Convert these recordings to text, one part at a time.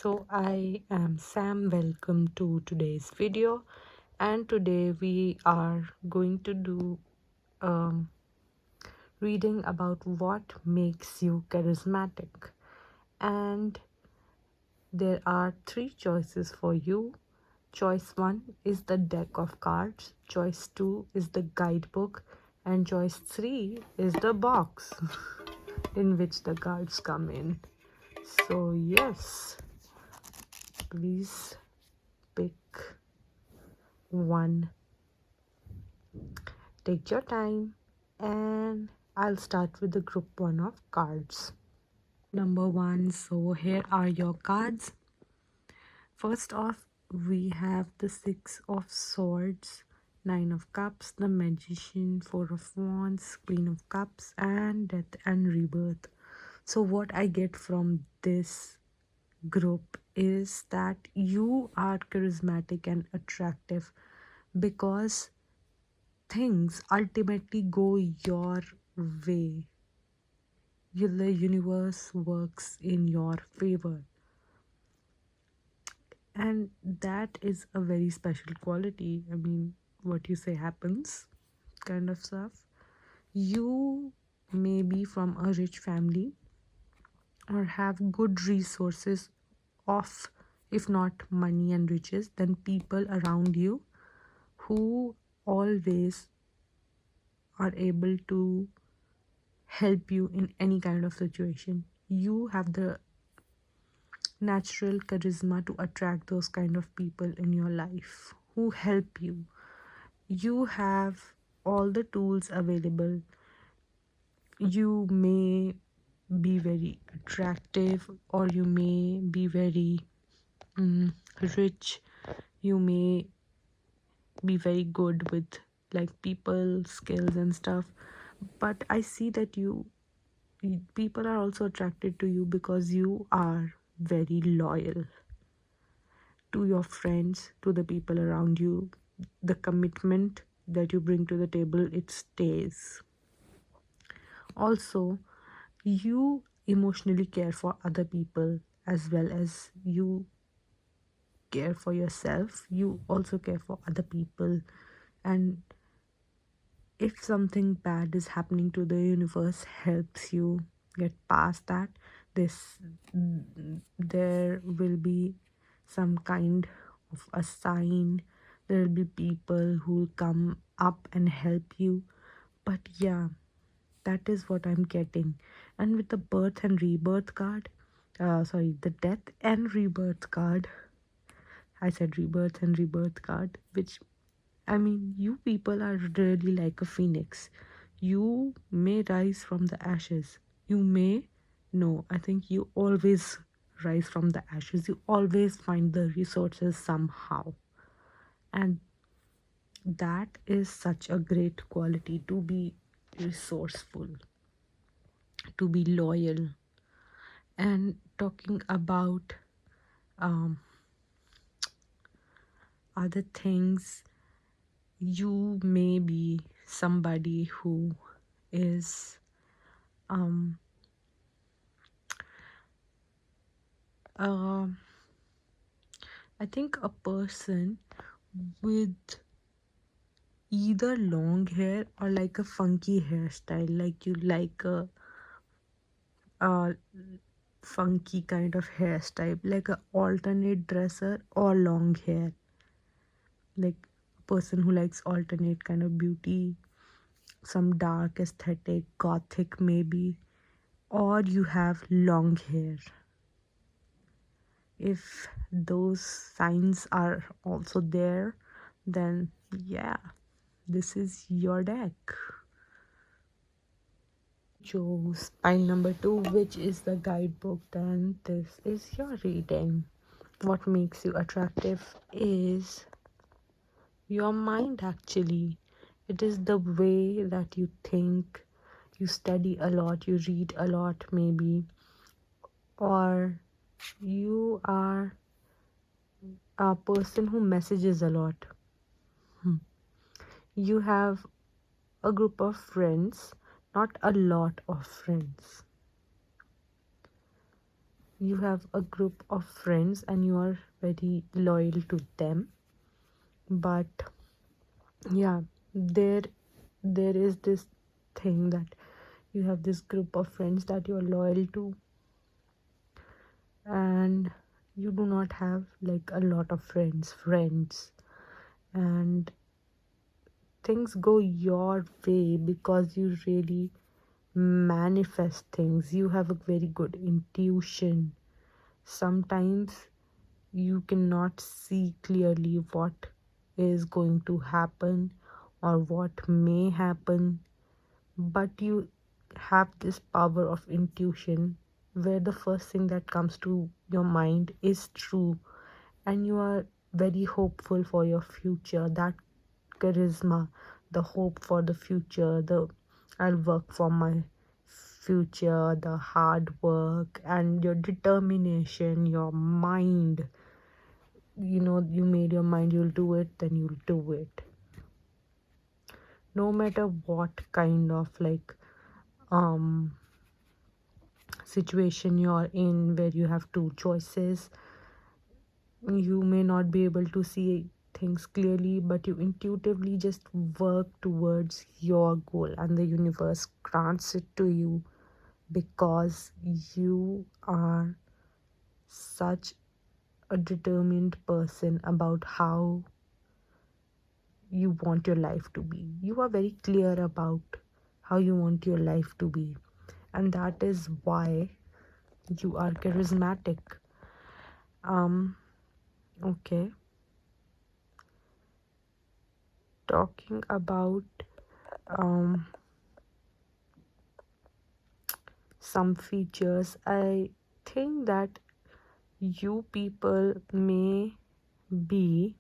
So I am Sam. Welcome to today's video, and today we are going to do um, reading about what makes you charismatic. And there are three choices for you. Choice 1 is the deck of cards, choice 2 is the guidebook, and choice 3 is the box in which the cards come in. So yes, please pick one. Take your time, and I'll start with the group 1 of cards. Number 1, so here are your cards. First off, we have the 6 of Swords, 9 of Cups, the Magician, 4 of Wands, Queen of Cups, and Death and Rebirth. So what I get from this group is that you are charismatic and attractive because things ultimately go your way. The universe works in your favor, and that is a very special quality. I mean, what you say happens kind of stuff. You may be from a rich family or have good resources of, if not money and riches, then people around you who always are able to help you in any kind of situation. You have the natural charisma to attract those kind of people in your life who help you. You have all the tools available. You may be very attractive, or you may be very rich. You may be very good with like people skills and stuff, but I see that people are also attracted to you because you are very loyal to your friends, to the people around you. The commitment that you bring to the table, it stays. Also, you emotionally care for other people as well as you care for yourself. You also care for other people, and if something bad is happening to the universe helps you get past that. This there will be some kind of a sign. There will be people who will come up and help you. But yeah, that is what I'm getting. And with the birth and rebirth card, the death and rebirth card, I said rebirth and rebirth card, which, I mean, you people are really like a phoenix. You may rise from the ashes. You may, no, I think you always rise from the ashes. You always find the resources somehow. And that is such a great quality, to be resourceful, to be loyal. And talking about um, other things, you may be somebody who is um uh, I think a person with either long hair or like a funky hairstyle, like you like a funky kind of hairstyle, like a alternate dresser or long hair, like a person who likes alternate kind of beauty, some dark aesthetic, gothic maybe, or you have long hair. If those signs are also there, then yeah, this is your deck. Chose pile number 2, which is the guidebook. Then this is your reading. What makes you attractive is your mind, actually. It is the way that you think. You study a lot, you read a lot maybe, or you are a person who messages a lot. You have a group of friends, not a lot of friends. you have a group of friends and you are very loyal to them. But yeah, there there is this thing that you have this group of friends that you are loyal to, and you do not have like a lot of friends, and things go your way because you really manifest things. You have a very good intuition. Sometimes you cannot see clearly what is going to happen or what may happen, but you have this power of intuition where the first thing that comes to your mind is true, and you are very hopeful for your future. That charisma, the hope for the future, the I'll work for my future, the hard work and your determination, your mind, you made your mind, you'll do it, then you'll do it. No matter what kind of like um situation you're in where you have two choices, you may not be able to see things clearly, but you intuitively just work towards your goal and the universe grants it to you because you are such a determined person about how you want your life to be. You are very clear about how you want your life to be, and that is why you are charismatic. Um, okay, talking about um some features, I think that you people may be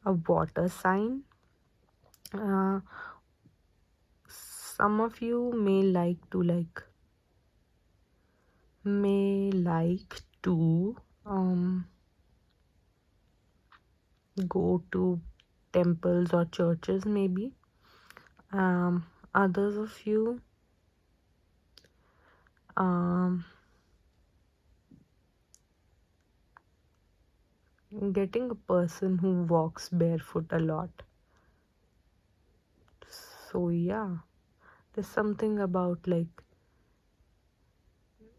a water sign. Uh, some of you may like to go to temples or churches maybe. Others of you um getting a person who walks barefoot a lot. So yeah, there's something about like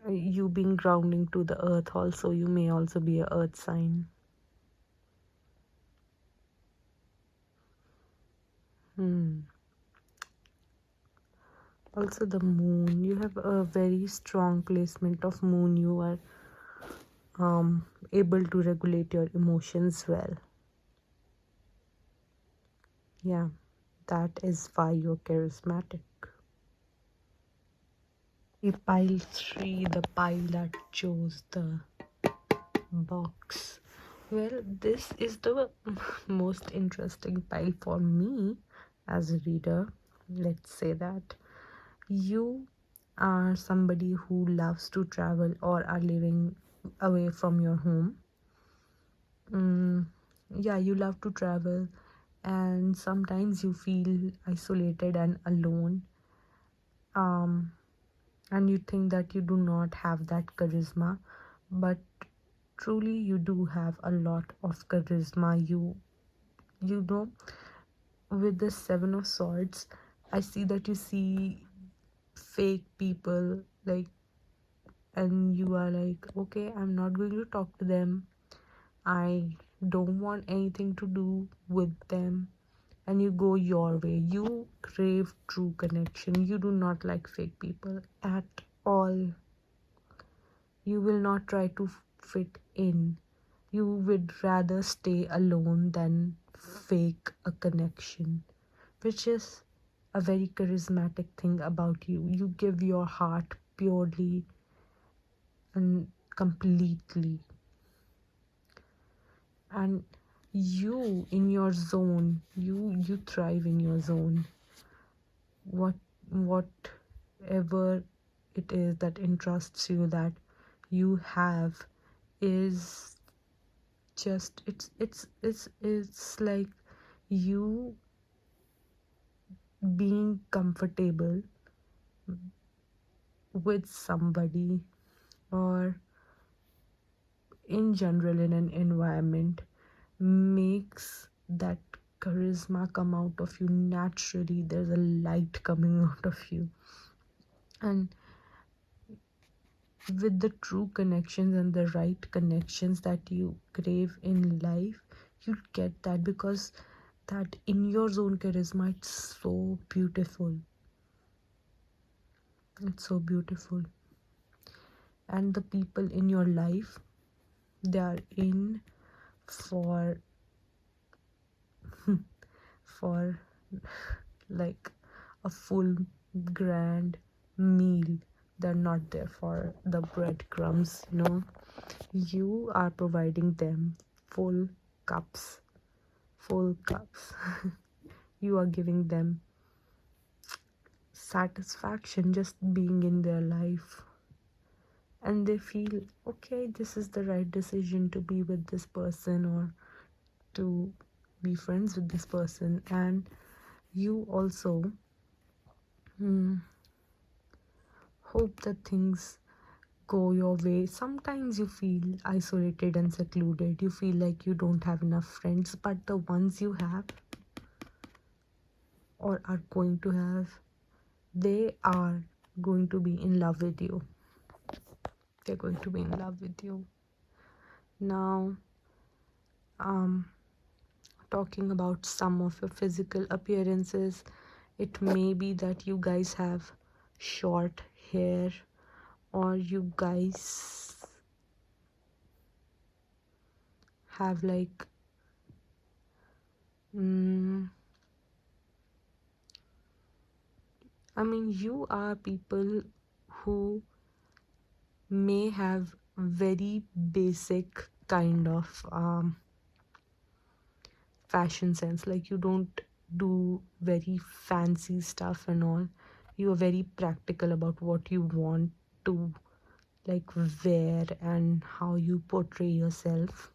you being grounding to the earth also. You may also be a earth sign. Also the moon, you have a very strong placement of moon. You are able to regulate your emotions well. Yeah, that is why you're charismatic. The pile 3, the pile that chose the box. Well, this is the most interesting pile for me as a reader. Let's say that you are somebody who loves to travel or are living away from your home. Yeah, you love to travel, and sometimes you feel isolated and alone. Um, and you think that you do not have that charisma, but truly you do have a lot of charisma. You know, with the 7 of Swords, I see that you see fake people, like, and you are like, okay, I'm not going to talk to them. I don't want anything to do with them. And you go your way. You crave true connection. You do not like fake people at all. You will not try to fit in. You would rather stay alone than fake a connection, which is a very charismatic thing about you. You give your heart purely and completely, and you in your zone, you thrive in your zone. what Whatever it is that interests you, that you have, is just it's like you being comfortable with somebody, or in general in an environment, makes that charisma come out of you naturally. There's a light coming out of you. And with the true connections and the right connections that you crave in life, you get that, because that in your zone charisma, it's so beautiful. It's so beautiful. And the people in your life, they are in for for like a full grand meal. They're not there for the breadcrumbs, you are providing them full cups, full cups. You are giving them satisfaction just being in their life, and they feel okay, this is the right decision to be with this person, or to be friends with this person. And you also hope that things go your way. Sometimes you feel isolated and secluded, you feel like you don't have enough friends, but the ones you have or are going to have, they are going to be in love with you. They're going to be in love with you. Now, talking about some of your physical appearances, it may be that you guys have short hair, or you guys have like you are people who may have very basic kind of fashion sense. Like, you don't do very fancy stuff and all. You are very practical about what you want to like wear and how you portray yourself.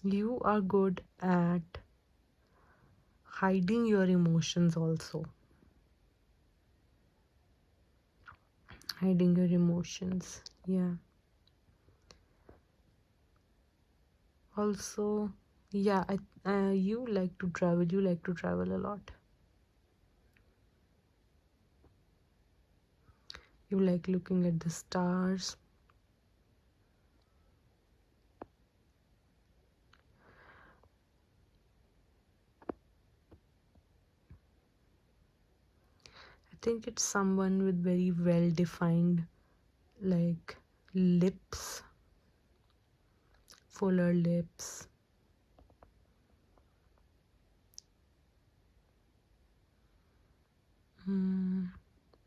You are good at hiding your emotions also. Hiding your emotions, yeah. Also, yeah, you like to travel. You like to travel a lot. You like looking at the stars. I think it's someone with very well defined like lips, fuller lips.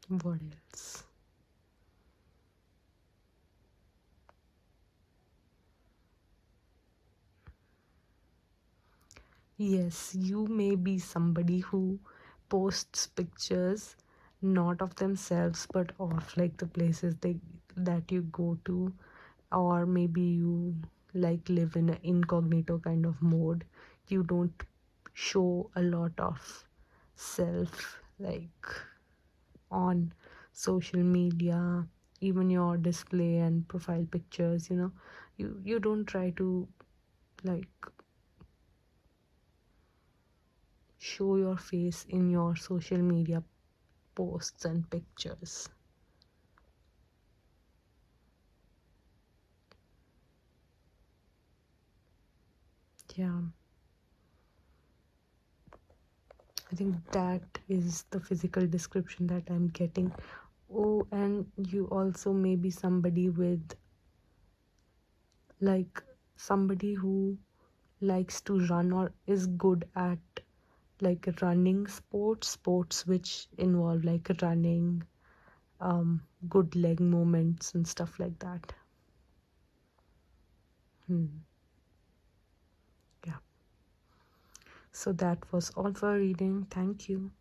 What else? Yes, you may be somebody who posts pictures not of themselves but of like the places that you go to, or maybe you like live in an incognito kind of mode. You don't show a lot of self like on social media, even your display and profile pictures, you don't try to like show your face in your social media posts and pictures. Yeah, I think that is the physical description that I'm getting. Oh, and you also may be somebody with like somebody who likes to run or is good at like running sports which involve like running, good leg movements and stuff like that. Yeah. So that was all for reading. Thank you.